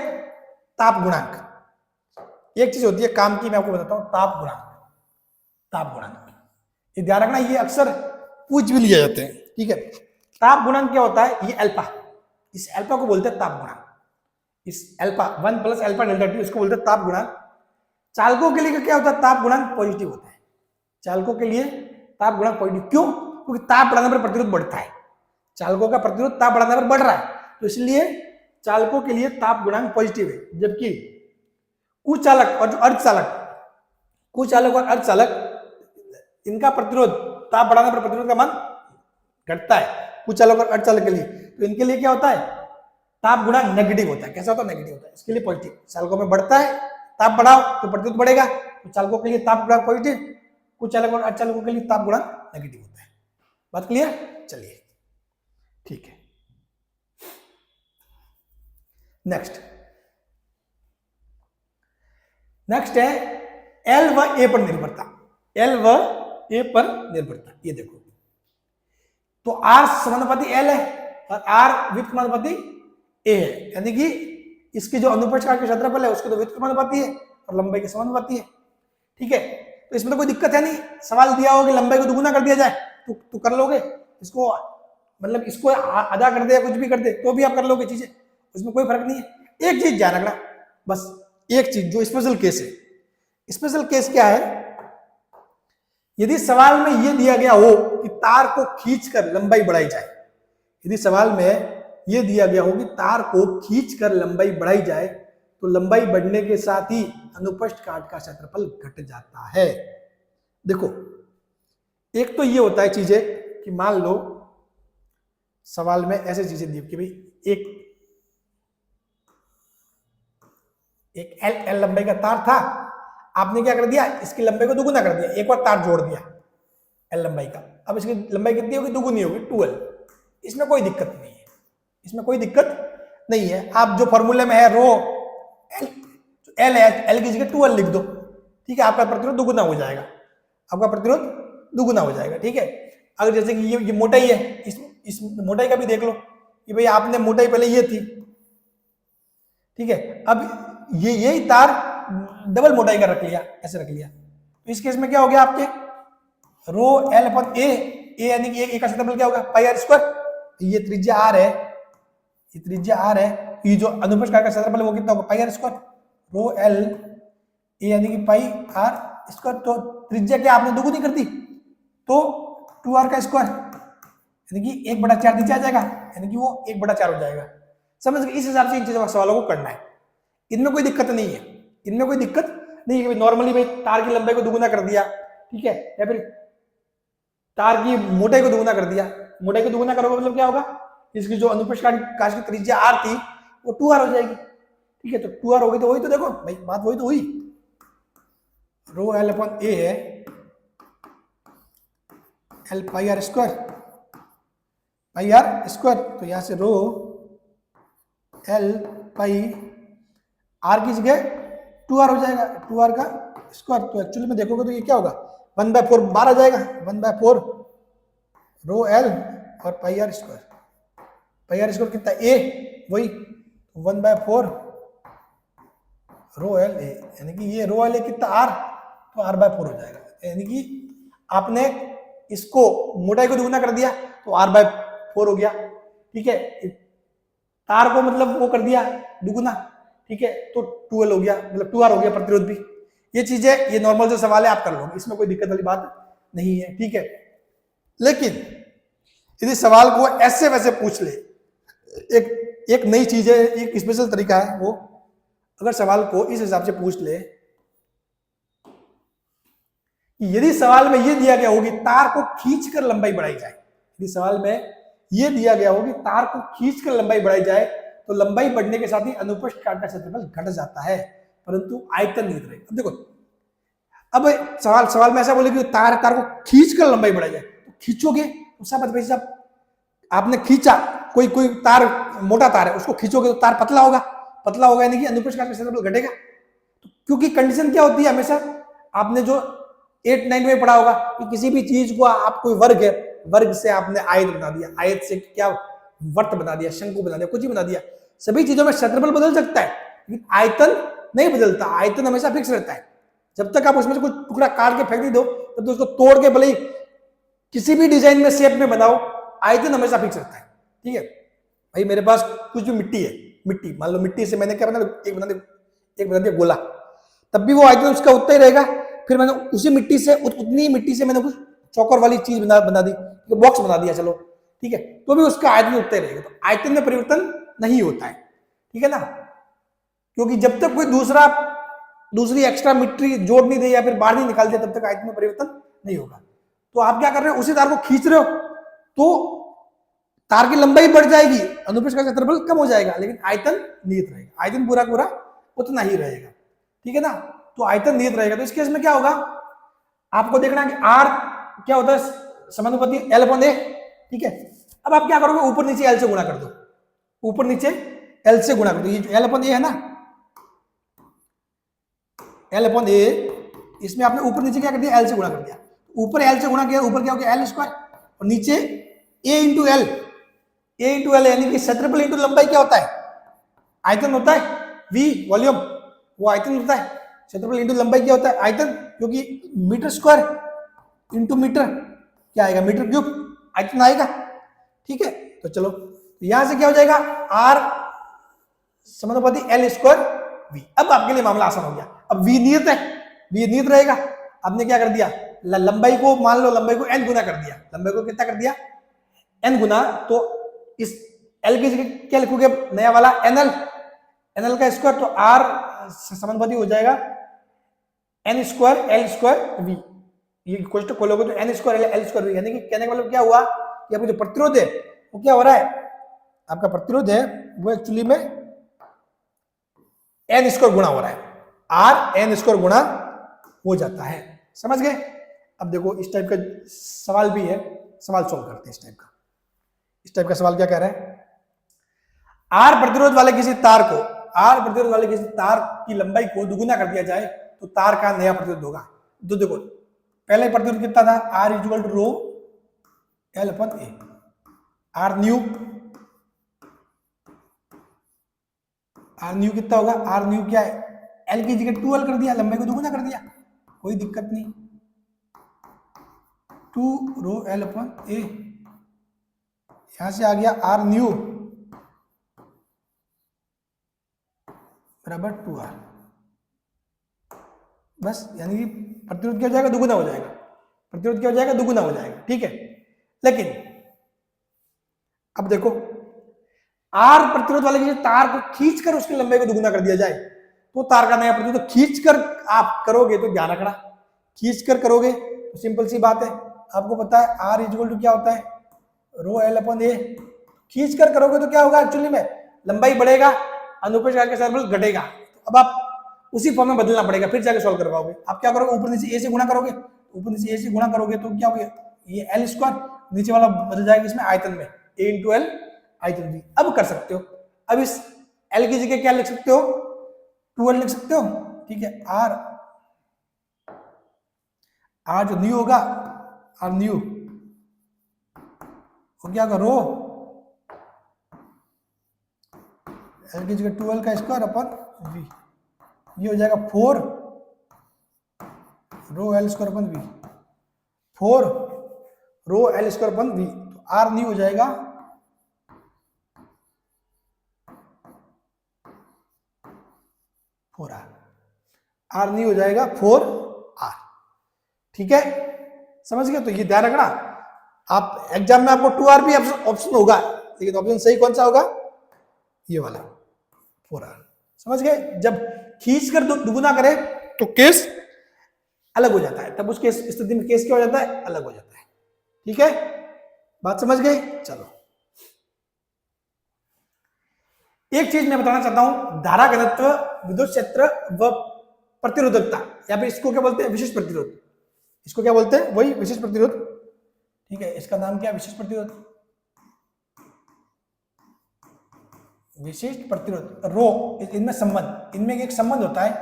ताप गुणांक, एक चीज होती है काम की, मैं आपको बताता हूं, ताप गुणांक, ताप गुणांक, ये ध्यान रखना, ये अक्सर पूछ भी लिए जाते हैं, ठीक है। ताप गुणांक क्या होता है, ये अल्फा, इस अल्फा को बोलते हैं ताप गुणांक, इस alpha 1 plus alpha delta T, इसको बोलते हैं ताप गुणांक। चालकों के लिए क्या होता है, ताप गुणांक पॉजिटिव होता है, चालकों के लिए ताप गुणांक पॉजिटिव, क्यों, क्योंकि ताप बढ़ाने पर प्रतिरोध बढ़ता है, चालकों का प्रतिरोध ताप बढ़ाने पर बढ़ रहा है, तो इसलिए चालकों के लिए ताप गुणांक पॉजिटिव है। जबकि कुचालक और जो अर्धचालक, कुचालक और अर्धचालक, इनका प्रतिरोध ताप बढ़ाने पर प्रतिरोध का मान घटता है, कुचालक और अर्धचालक के लिए। तो इनके लिए क्या होता है, ताप गुणांक नेगेटिव होता है। कैसा होता है, नेगेटिव होता है, इसके लिए पॉजिटिव। चालकों में बढ़ता है, ताप बढ़ाओ तो प्रतिरोध बढ़ेगा, तो चालकों के लिए ताप गुणांक पॉजिटिव, कुचालक और अर्धचालकों के लिए ताप गुणांक नेगेटिव होता है, बात क्लियर? चलिए ठीक है। नेक्स्ट है एल व ए पर निर्भरता। एल व ए पर निर्भरता, ये देखो, तो आर समानुपाती एल है और आर व्युत्क्रम समानुपाती ए है, यानी कि इसकी जो अनुप्रस्थ काट का क्षेत्रफल है उसके तो व्युत्क्रम समानुपाती है और लंबाई के समानुपाती है। ठीक है, तो इसमें तो कोई दिक्कत है नहीं। सवाल दिया हो कि लंबाई को दुगुना कर दिया जाए तो कर लोगे, इसको मतलब इसको आधा कर दे या कुछ भी कर दे तो भी आप कर लोगे चीजें, उसमें कोई फर्क नहीं है। एक चीज ध्यान रखना, बस एक चीज जो स्पेशल केस है। स्पेशल केस क्या है? यदि सवाल में यह दिया गया हो कि तार को खींचकर लंबाई बढ़ाई जाए, यदि सवाल में यह दिया गया हो कि तार को खींचकर लंबाई बढ़ाई जाए तो लंबाई बढ़ने के साथ ही अनुप्रस्थ काट का क्षेत्रफल घट जाता है। देखो, एक तो ये होता है चीजें कि मान लो सवाल में ऐसे चीजें दी कि भाई एक एल लंबाई का तार था, आपने क्या कर दिया, इसकी लंबाई को दुगुना कर दिया, एक और तार जोड़ दिया एल लंबाई का। अब इसकी लंबाई कितनी होगी? दुगुनी होगी, 12। इसमें कोई दिक्कत नहीं है, इसमें कोई दिक्कत नहीं है। आप जो फॉर्मूले में है रो एल है, एल की जगह 12 लिख दो, ठीक है, आपका प्रतिरोध दुगुना हो जाएगा, आपका प्रतिरोध दुगुना हो जाएगा। ठीक है, अगर जैसे कि ये मोटाई है, इस मोटाई का भी देख लो कि भाई आपने मोटाई पहले ये थी, ठीक है, अब यही तार डबल मोटाई का रख लिया, ऐसे रख लिया, तो इस केस में क्या हो गया आपके रो एल अपन ए यानी कि ए का क्षेत्रफल क्या होगा? Pi R square. ये त्रिज्या आर है, ये त्रिज्या आर है, ये जो अनुप्रस्थ काट का क्षेत्रफल है वो कितना होगा? Pi R square. Rho L A यानी कि पाई आर स्क्वायर, तो त्रिज्या क्या आपने दुगुनी कर दी तो 2r का स्क्वायर, यानी कि 1/4 नीचे आ जाएगा, यानी कि वो 1/4 हो जाएगा। समझ गए? इस हिसाब से इन चीजों सवालों को करना है, इनमें कोई दिक्कत नहीं है, इनमें कोई दिक्कत नहीं है। नॉर्मली भाई तार की लंबाई को दुगुना कर दिया, ठीक है, या फिर तार की मोटाई को दुगुना कर दिया। मोटाई को दुगुना करोगे मतलब क्या होगा? इसकी जो अनुप्रस्थ काट की त्रिज्या आर थी वो 2r हो जाएगी। ठीक है, तो 2r होगी तो वही तो देखो भाई बात वही तो हुई, रो एल अपन ए है L pi R square, pi R square, तो यहां से रो एल पाई आर की जगह 2r हो जाएगा, 2r का स्क्वायर। तो एक्चुअली में देखोगे तो ये क्या होगा? 1/4 बाहर आ जाएगा, 1/4 रो एल और pi R square. Pi R square कितना? ए, वही 1/4 रो एल ए, यानी कि ये रो एल ए कितना? आर, तो r/4 हो जाएगा। यानी कि आपने इसको मोटाई को दुगुना कर दिया तो r/4 हो गया। ठीक है, तार को मतलब वो कर दिया दुगुना, ठीक है, तो 12 हो गया, मतलब 2r हो गया प्रतिरोध भी। ये चीजें, ये नॉर्मल जो सवाल है आप कर लोगे, इसमें कोई दिक्कत वाली बात नहीं है। ठीक है, लेकिन यदि सवाल को ऐसे वैसे पूछ ले, एक नई चीज है, एक स्पेशल तरीका है वो, अगर सवाल को इस हिसाब से पूछ ले कि यदि सवाल में यह दिया गया हो कि तार को खींचकर लंबाई बढ़ाई जाए, यदि सवाल में यह दिया गया हो कि तार को खींचकर लंबाई बढ़ाई जाए तो लंबाई बढ़ने के साथ ही अनुप्रस्थ काट का क्षेत्रफल घट जाता है, परंतु आयतन नहीं रहेगा। अब देखो, अब सवाल में ऐसा बोले कि तार को खींचकर लंबाई बढ़ाई जाए, तो खींचोगे तो साहब भाई साहब आपने खींचा, कोई तार मोटा तार है उसको खींचोगे तो तार पतला होगा, यानी कि अनुप्रस्थ काट का क्षेत्रफल घटेगा। तो क्योंकि कंडीशन क्या होती है हमेशा, आपने जो 8-9 में पढ़ा होगा कि किसी भी चीज को आप कोई वर्ग है, वर्ग से आपने आयत बना दिया, आयत से क्या वर्त बना दिया, शंकु बना दिया, कुछ भी बना दिया। सभी चीजों में क्षेत्रफल बदल सकता है लेकिन आयतन नहीं बदलता, आयतन हमेशा फिक्स रहता है। जब तक आप उसमें से कुछ टुकड़ा काट के फेंक नहीं दो तब तो उसको तोड़ के भले ही किसी भी डिजाइन में शेप में बनाओ, आयतन हमेशा फिक्स रहता है। ठीक है भाई, मेरे पास कुछ भी मिट्टी है, मिट्टी मान लो, मिट्टी से मैंने क्या बना, एक बना दिया गोला, तब भी वो आयतन उसका उतना ही रहेगा। फिर मैंने उसी मिट्टी से उतनी मिट्टी से मैंने कुछ चौकोर वाली चीज बना दी, बॉक्स बना दिया, चलो ठीक है, तो भी उसका आयतन उतना ही रहेगा। तो आयतन में परिवर्तन नहीं होता है, ठीक है ना, क्योंकि जब तक कोई दूसरी एक्स्ट्रा मिट्टी जोड़ नहीं दे या फिर बाहर नहीं निकाल दे तब तक आयतन में परिवर्तन नहीं होगा। तो आप क्या कर रहे हो, उसी तार को खींच रहे हो तो तार की लंबाई बढ़ जाएगी, अनुप्रस्थ का क्षेत्रफल कम हो जाएगा, लेकिन आयतन नियत रहेगा, आयतन पूरा उतना ही रहेगा। ठीक है ना, तो आयतन नियत रहेगा। तो इस केस में क्या होगा, आपको देखना कि आर क्या होता है, समानुपाती एल अपॉन ए, ठीक है। अब आप क्या करोगे, ऊपर नीचे एल से गुणा कर दो, ऊपर नीचे एल से गुणा कर दो। ये जो एल अपॉन ए है ना, एल अपॉन ए, इसमें आपने ऊपर नीचे क्या कर दिया, एल से गुणा कर दिया। ऊपर एल से गुणा किया, ऊपर क्या हो गया एल स्क्वायर, और नीचे ए इंटू एल, ए इंटू एल यानी कि क्षेत्रफल इंटू लंबाई क्या होता है, आयतन होता है, वी वॉल्यूम, वो आयतन होता है। क्षेत्रफल इंटू लंबाई क्या होता है, आयतन, क्योंकि मीटर स्क्वायर इंटू मीटर क्या आएगा, मीटर क्यूब आयतन आएगा, ठीक है। तो चलो यहां से क्या हो जाएगा, आर समानुपाती एल स्क्वायर वी। अब आपके लिए मामला आसान हो गया। अब वी नियत है, वी नियत रहेगा। आपने क्या कर दिया, लंबाई को मान लो, लंबाई को एन गुना कर दिया, लंबाई को कितना कर दिया, एन गुना। तो इस एल की जगह क्या लिखोगे, नया वाला एनएल, एनएल का स्क्वायर, तो आर समानुपाती हो जाएगा N square L square V. ये क्वेश्चन खोलोगे तो N square L square V, यानी कि कहने का मतलब क्या हुआ कि आपका जो प्रतिरोध है वो क्या हो रहा है, आपका प्रतिरोध है वो एक्चुअली में एन स्क्वायर गुणा हो रहा है, आर एन स्क्वायर गुणा हो जाता है। समझ गए। अब देखो इस टाइप का सवाल भी है, सवाल सॉल्व करते हैं इस टाइप का। इस टाइप का सवाल क्या कह रहा है, आर प्रतिरोध वाले किसी तार को, आर प्रतिरोध वाले किसी तार की लंबाई को दुगुना कर दिया जाए तो तार का नया प्रतिरोध होगा। तो देखो पहले प्रतिरोध कितना था, R equal to rho L upon A, R new, R new कितना होगा, आर न्यू क्या है, एल की जगह 2l कर दिया, लंबाई को दुगुना कर दिया, कोई दिक्कत नहीं, 2 रो एल अपन ए, यहां से आ गया आर न्यू बराबर 2r, बस। यानी कि प्रतिरोध क्या हो जाएगा, दुगुना हो जाएगा, प्रतिरोध क्या हो जाएगा, दुगुना हो जाएगा, ठीक है। लेकिन अब देखो आर प्रतिरोध वाले की तार को खींचकर उसकी लंबाई को दुगुना कर दिया जाए तो तार का नया प्रतिरोध, तो खींचकर आप करोगे तो ध्यान रखना, खींचकर करोगे तो सिंपल सी बात है, आपको पता है आर इक्वल टू क्या होता है, रो एल अपन ए। खींचकर करोगे तो क्या होगा, एक्चुअली में लंबाई बढ़ेगा, अनुप्रस्थ काट का क्षेत्रफल घटेगा। अब आप उसी फॉर्म में बदलना पड़ेगा, फिर जाके सॉल्व कर पाओगे। आप क्या करोगे, ऊपर नीचे ए से गुणा करोगे, ऊपर नीचे ए से गुणा करोगे तो क्या होगा, ये एल स्क्वायर, नीचे वाला बदल जाएगा इसमें आयतन में, ए इंटू एल आयतन भी। अब कर सकते हो, अब इस एल की जगह क्या लिख सकते हो, 2l लिख सकते हो, ठीक है। आर, आर जो न्यू होगा, आर न्यू वो क्या होगा, रो एल की जगह 2l का स्क्वायर अपन वी, ये हो जाएगा 4 rho L square upon V, 4 rho L square upon V. तो आर न्यू हो जाएगा 4r, आर न्यू हो जाएगा 4r, ठीक है। समझ गए। तो ये ध्यान रखना, आप एग्जाम में आपको 2r भी ऑप्शन होगा, लेकिन ऑप्शन सही कौन सा होगा, ये वाला 4r। समझ गए। जब खींच कर दुगुना करे तो केस अलग हो जाता है, तब उस केस स्थिति में केस क्या हो जाता है, अलग हो जाता है, ठीक है। बात समझ गए। चलो एक चीज मैं बताना चाहता हूं, धारा घनत्व, विद्युत क्षेत्र व प्रतिरोधकता, या फिर इसको क्या बोलते हैं, विशिष्ट प्रतिरोध, इसको क्या बोलते हैं, वही विशिष्ट प्रतिरोध, ठीक है। इसका नाम क्या है, विशिष्ट प्रतिरोध, विशिष्ट प्रतिरोध, रो, इनमें संबंध, इनमें एक संबंध होता है,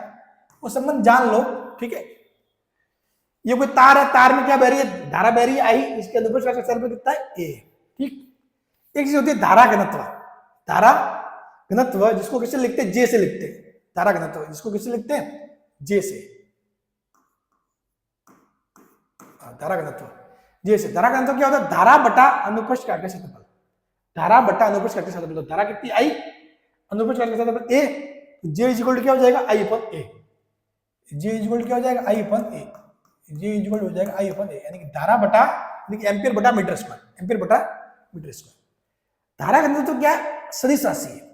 वो संबंध जान लो, ठीक है। ये कोई तार है, तार में क्या बह रही है, धारा बह रही है आई, इसके अनुप्रस्थ काट का क्षेत्रफल कितना है, ए, ठीक। एक चीज होती है धारा घनत्व, धारा घनत्व जिसको किससे लिखते हैं, जे से लिखते हैं, धारा घनत्व जिसको किससे लिखते हैं, जे से, धारा घनत्व जे से। धारा घनत्व क्या होता है, धारा बटा अनुप्रस्थ काट का क्षेत्रफल, धारा बटा अनुप्रस्थ काट का क्षेत्रफल। धारा कितनी आई, अनुप्रस्थ काट का क्षेत्रफल ए, जे इज इक्वल टू क्या हो जाएगा, आई अपन ए, जे इज इक्वल टू क्या हो जाएगा, आई अपन ए, जे इज इक्वल हो जाएगा आई अपन ए, यानी कि धारा बटा, यानी कि एम्पियर बटा मीटर स्क्वायर, एम्पियर बटा मीटर स्क्वायर। धारा घनत्व क्या है, सदिश राशि है,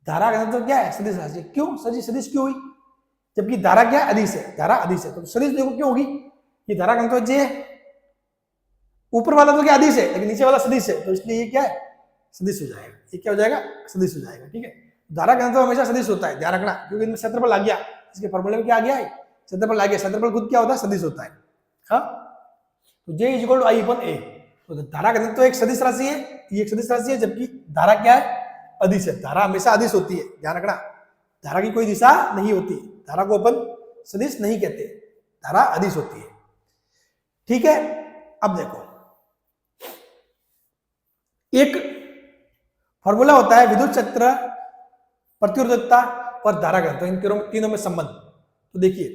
धारा घनत्व क्या है, सदिश राशि। क्यों सदिश, सदिश क्यों हुई, जबकि धारा क्या है, अदिश है, धारा अदिश है, तो सदिश देखो क्यों होगी, ये धारा घनत्व जे है, ऊपर वाला तो क्या अदिश है, लेकिन नीचे वाला सदिश है, तो इसलिए ये क्या है, सदिश हो जाएगा, ये क्या हो जाएगा, सदिश हो जाएगा, ठीक है। धारा घनत्व हमेशा सदिश होता है, ध्यान रखना, क्योंकि इनमें क्षेत्रफल आ गया, इसके फॉर्मूले में क्या आ गया है, क्षेत्रफल आ गया, क्षेत्रफल खुद क्या होता है, सदिश होता है, हाँ। तो J is equal to I upon A। तो धारा घनत्व तो एक सदिश राशि है, ये एक सदिश राशि है, जबकि धारा क्या है, अदिश है। धारा हमेशा अदिश होती है, ध्यान रखना, धारा की कोई दिशा नहीं होती, धारा को अपन सदिश नहीं कहते, धारा अदिश होती है। ठीक है, अब देखो एक फॉर्मूला होता है विद्युत क्षेत्र, प्रतिरोधकता और धारा घनत्व, इन तीनों में संबंध। तो देखिए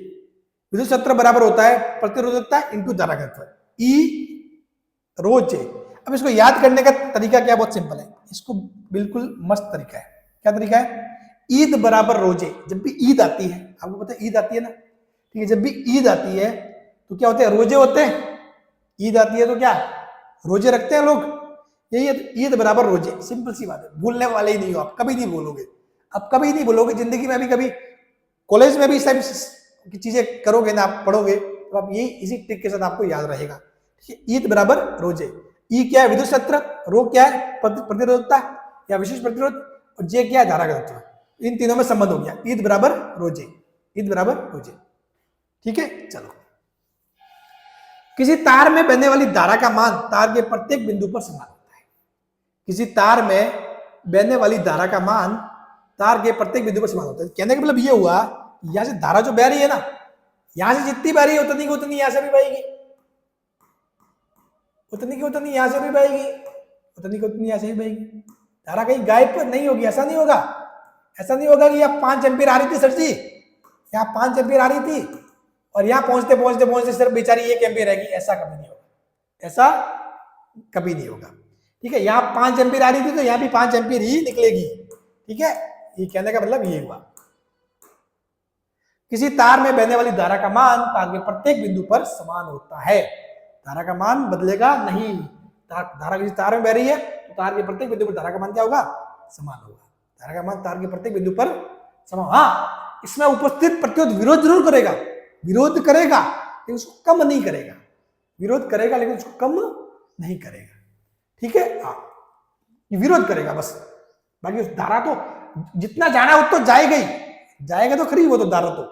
विद्युत क्षेत्र बराबर होता है प्रतिरोधकता इंटू धारा घनत्व, ई रो जे। अब इसको याद करने का तरीका क्या, बहुत सिंपल है, इसको बिल्कुल मस्त तरीका है। क्या तरीका है, ईद बराबर रोजे। जब भी ईद आती है, आपको पता है ईद आती है ना, ठीक है, जब भी ईद आती है तो क्या होते हैं, रोजे होते हैं। ईद आती है तो क्या रोजे रखते हैं लोग, यही ईद बराबर रोजे, सिंपल सी बात है, भूलने वाले ही नहीं हो आप, कभी नहीं भूलोगे, अब कभी नहीं भूलोगे जिंदगी में भी, कभी कॉलेज में भी सब की चीजें करोगे ना, आप पढ़ोगे तो आप यही इसी ट्रिक के साथ आपको याद रहेगा। ठीक है, ईद बराबर रोजे, ई क्या है विद्युत क्षेत्र, रो क्या है प्रतिरोधकता या विशेष प्रतिरोध, और जे क्या है धारा घनत्व। इन तीनों में संबंध हो गया, ईद बराबर रोजे, ईद बराबर रोजे। ठीक है, चलो किसी तार में बहने वाली धारा का मान तार के प्रत्येक बिंदु पर समान होता है। किसी तार में बहने वाली धारा का मान तार के प्रत्येक बिंदु पर समान होता है। कहने का मतलब ये हुआ, यहां से धारा जो बह रही है ना, यहां से जितनी बह रही है उतनी की उतनी यहां से भी बहेगी, उतनी की उतनी यहां से भी बहेगी, उतनी की उतनी यहां से भी बहेगी। धारा कहीं गायब नहीं होगी, ऐसा नहीं होगा, ऐसा नहीं होगा कि यहाँ 5 एम्पीयर आ रही थी सर जी, यहाँ 5 एम्पीयर आ रही थी और यहाँ पहुंचते पहुंचते पहुंचते सिर्फ बेचारी 1 एम्पीयर रहेगी, ऐसा कभी नहीं होगा, ऐसा कभी नहीं होगा। ठीक है, यहाँ 5 एम्पीयर आ रही थी तो यहाँ भी 5 एम्पीयर ही निकलेगी। ठीक है, ये कहने का मतलब ये हुआ, किसी तार में बहने वाली धारा का मान तार के प्रत्येक बिंदु पर समान होता है। धारा का मान बदलेगा नहीं, धारा किसी तार में बह रही है तो तार के प्रत्येक बिंदु पर धारा का मान क्या होगा, समान होगा। धारा का मान तार के प्रत्येक बिंदु पर समान, हाँ इसमें उपस्थित प्रतिरोध विरोध जरूर करेगा, विरोध करेगा लेकिन उसको कम नहीं करेगा, विरोध करेगा लेकिन उसको कम नहीं करेगा। ठीक है, हाँ ये विरोध करेगा बस, बाकी उस धारा तो जितना जाना है उतना जाएगा ही, जाएगा तो खरी वो तो धारा तो,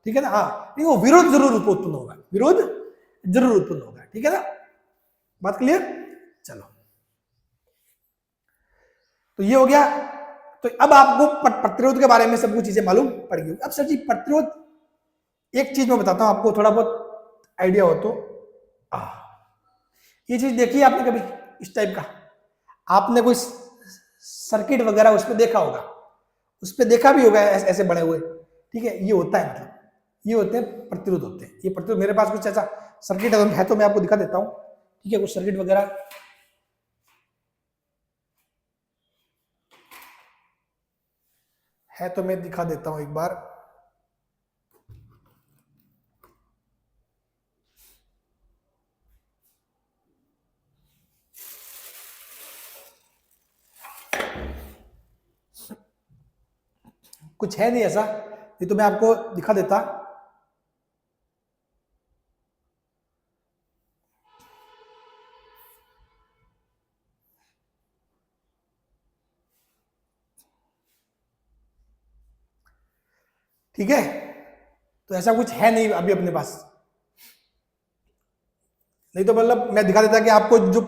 ठीक है ना, हाँ लेकिन वो विरोध जरूर उत्पन्न होगा, विरोध जरूर उत्पन्न होगा। ठीक है ना, बात क्लियर। चलो तो ये हो गया, तो अब आपको प्रतिरोध के बारे में सब कुछ चीजें मालूम पड़ गई। अब सर जी प्रतिरोध, एक चीज मैं बताता हूं आपको, थोड़ा बहुत आइडिया हो तो, ये चीज देखी आपने कभी इस टाइप का, आपने कोई सर्किट वगैरह उस पर देखा होगा, उस पर देखा भी होगा ऐसे बने हुए। ठीक है, ये होता है, मतलब ये होते हैं प्रतिरोध होते हैं। ये प्रतिरोध, मेरे पास कुछ ऐसा सर्किट है तो मैं आपको दिखा देता हूं। ठीक है, कुछ सर्किट वगैरह है तो मैं दिखा देता हूं एक बार। कुछ है नहीं ऐसा, ये तो मैं आपको दिखा देता। ठीक है, तो ऐसा कुछ है नहीं अभी अपने पास, नहीं तो मतलब मैं दिखा देता कि आपको जो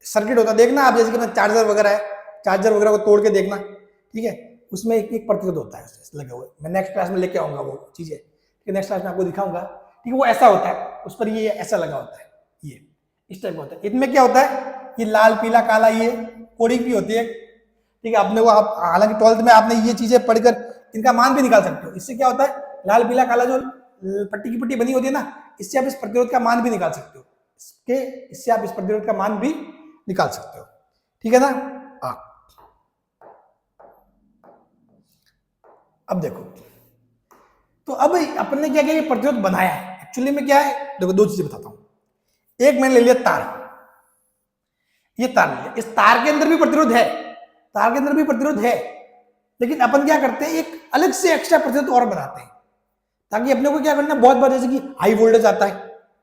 सर्किट होता है, देखना आप, जैसे कि चार्जर वगैरह है, चार्जर वगैरह को तोड़ के देखना। ठीक है, उसमें एक प्रतिरोध होता है लगे हुए, मैं नेक्स्ट क्लास में लेके आऊंगा वो चीजें, ठीक है, नेक्स्ट क्लास में आपको दिखाऊंगा। ठीक है, वो ऐसा होता है, उस पर ये ऐसा लगा होता है, ये इस टाइप का होता है। इनमें क्या होता है, ये लाल पीला काला ये कोडिंग भी होती है। ठीक है, आपने वो आप हालांकि 12th में आपने ये चीजें पढ़कर इनका मान भी निकाल सकते हो। इससे क्या होता है, लाल पीला काला जो पट्टी की पट्टी बनी होती है ना, इससे आप इस प्रतिरोध का मान भी निकाल सकते हो, इससे आप इस प्रतिरोध का मान भी निकाल सकते हो। ठीक है ना, अब देखो, तो अब अपने क्या किया, प्रतिरोध बनाया है। एक्चुअली में क्या है, देखो दो चीजें बताता हूं। एक मैंने ले लिया तार, ये तार ले लिया, इस तार के अंदर भी प्रतिरोध है, तार के अंदर भी प्रतिरोध है, लेकिन अपन क्या करते हैं, एक अलग से एक्स्ट्रा प्रतिरोध और बनाते हैं, ताकि अपने को क्या करना, बहुत बार जैसे कि हाई वोल्टेज आता है,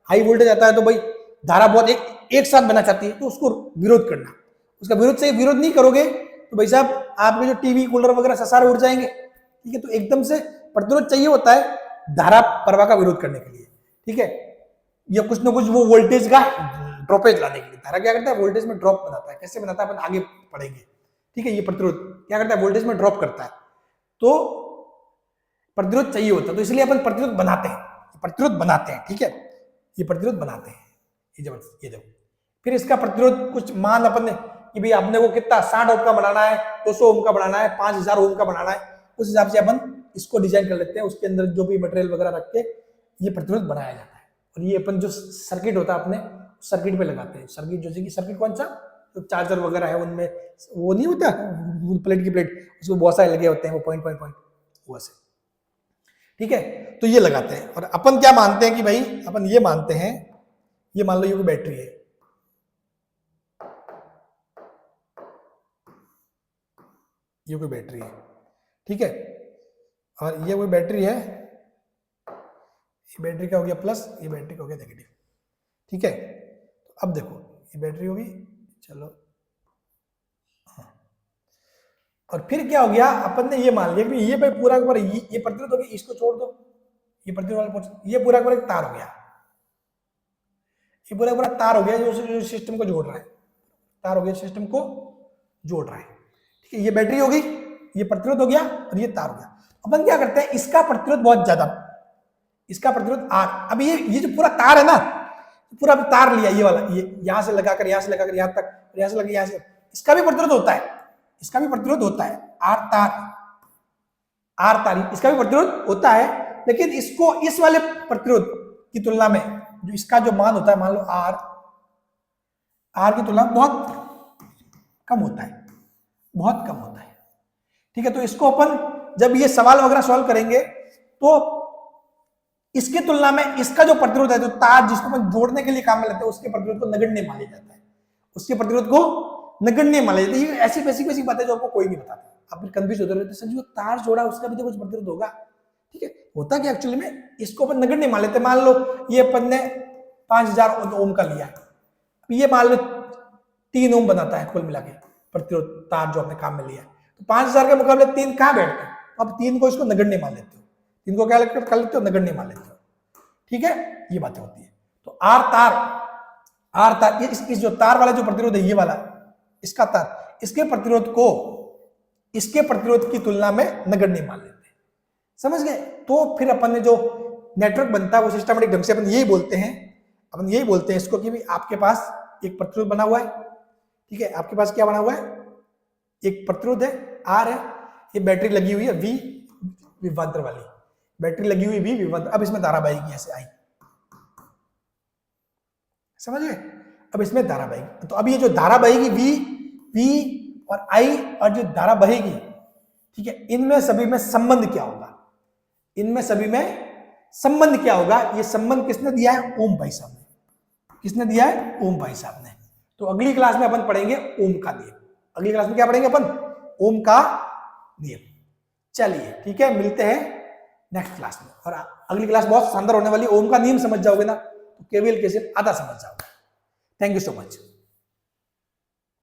हाई वोल्टेज आता है तो भाई धारा बहुत एक साथ बना चाहती है, तो उसको विरोध करना, उसका विरोध से विरोध नहीं करोगे तो भाई साहब आपके जो टीवी कूलर वगैरह सारे उड़ जाएंगे। ठीक है, तो एकदम से प्रतिरोध चाहिए होता है धारा प्रवाह का विरोध करने के लिए। ठीक है, या कुछ ना कुछ वो वोल्टेज का ड्रॉपेज लाने के लिए। धारा क्या करता है, वोल्टेज में ड्रॉप बनाता है। कैसे बनाता है अपन आगे पढ़ेंगे, ठीक है। ये प्रतिरोध क्या करता है, वोल्टेज में ड्रॉप करता है। तो प्रतिरोध चाहिए होता है, तो इसलिए अपन प्रतिरोध बनाते हैं, प्रतिरोध बनाते हैं, ठीक है। ये प्रतिरोध बनाते हैं, ये जबरदस्त। ये देखो, फिर इसका प्रतिरोध कुछ मान अपन ने कि भाई अपने को कितना 60 ओम का बनाना है, 200 ओम का बनाना है, 5000 ओम का बनाना है, उस हिसाब से अपन इसको डिजाइन कर लेते हैं। उसके अंदर जो भी मटेरियल वगैरह रख के ये प्रतिरोध बनाया जाता है। और ये अपन जो सर्किट होता है अपने सर्किट पे लगाते हैं। सर्किट जैसे कि सर्किट कौन सा, तो चार्जर वगैरह है उनमें वो नहीं होता प्लेट की प्लेट, उसको बहुत सारे लगे होते हैं वो पॉइंट पॉइंट पॉइंट वैसे, ठीक है। तो ये लगाते हैं। और अपन क्या मानते हैं कि भाई अपन ये मानते हैं, ये मान लो ये कोई बैटरी है, ये कोई बैटरी है, ठीक है। और ये कोई बैटरी है, ये बैटरी का हो गया प्लस, ये बैटरी का हो गया नेगेटिव, ठीक है। तो अब देखो ये बैटरी होगी, चलो हाँ। और फिर क्या हो गया, अपन ने ये मान लिया कि ये भाई पूरा पूरा ये प्रतिरोध हो गया, इसको छोड़ दो, ये प्रतिरोध वाला, ये पूरा पूरा तार हो गया, ये पूरा पूरा तार हो गया जो सिस्टम को जोड़ रहा है, तार हो गया सिस्टम को जोड़ रहा है, ठीक है। ये बैटरी होगी, ये प्रतिरोध हो गया और ये तार हो गया। अपन क्या करते हैं, इसका प्रतिरोध बहुत ज्यादा, इसका प्रतिरोध आर। अब ये जो पूरा तार है ना, पूरा तार लिया ये वाला, ये यहां से लगाकर यहां से लगाकर यहां तक, यहां से लगा यहां से, इसका भी प्रतिरोध होता है, इसका भी प्रतिरोध होता है। आर तार, आर तार इसका भी प्रतिरोध होता है, लेकिन इसको इस वाले प्रतिरोध की तुलना में जो इसका जो मान होता है, मान लो आर, आर की तुलना में बहुत कम होता है, बहुत कम होता है, ठीक है। तो इसको अपन जब ये सवाल वगैरह सॉल्व करेंगे तो इसकी तुलना में इसका जो प्रतिरोध है, जो तार जिसको अपन जोड़ने के लिए काम में लेते हैं, उसके प्रतिरोध को नगण्य मान लिया जाता है, उसके प्रतिरोध को नगण्य मान लिया जाता है। ये ऐसी बेसिक बेसिक बातें जो आपको कोई नहीं बताता, आप फिर कंफ्यूज होते रहते, सर जी वो तार जोड़ा उसका भी तो कुछ प्रतिरोध होगा, ठीक है। होता क्या एक्चुअली में, इसको अपन नगण्य मान लेते हैं। मान लो ये अपन ने 5000 ओम का लिया है, ये मान लो 3 ओम बनाता है कुल मिला के प्रतिरोध तार जो अपने काम में लिया है, तो 5000 के मुकाबले 3 कहां बैठते हैं, तो अब 3 को इसको नगण्य मान लेते हो, 3 को क्या कर लेते हो, नगण्य मान लेते हो, ठीक है। ये बातें होती है। तो आर तार, आर तार ये इस जो तार वाला जो प्रतिरोध है, ये वाला इसका तार, इसके प्रतिरोध को इसके प्रतिरोध की तुलना में नगण्य मान लेते हैं, समझ गए। तो फिर अपन ने जो नेटवर्क बनता है वो सिस्टमेटिक ढंग से अपन यही बोलते हैं, अपन यही बोलते हैं इसको कि भाई आपके पास एक प्रतिरोध बना हुआ है, ठीक है। आपके पास क्या बना हुआ है, एक प्रतिरोध है आर है, ये बैटरी लगी हुई है वी विभवांतर वाली बैटरी लगी हुई वी विभवांतर। अब इसमें धारा बहेगी, ऐसे आई, समझ गए। अब इसमें धारा बहेगी, तो अब ये जो धारा बहेगी वी और आई, और जो धारा बहेगी, ठीक है, इनमें सभी में संबंध क्या होगा, इनमें सभी में संबंध क्या होगा, ये संबंध किसने दिया है, ओम भाई साहब ने, किसने दिया है, ओम भाई साहब ने। तो अगली क्लास में अपन पढ़ेंगे ओम का नियम, अगली क्लास में क्या पढ़ेंगे अपन, ओम का नियम। चलिए ठीक है, मिलते हैं नेक्स्ट क्लास में। और अगली क्लास बहुत शानदार होने वाली, ओम का नियम समझ जाओगे ना तो केवीएल कैसे आधा समझ जाओगे। Thank you so much.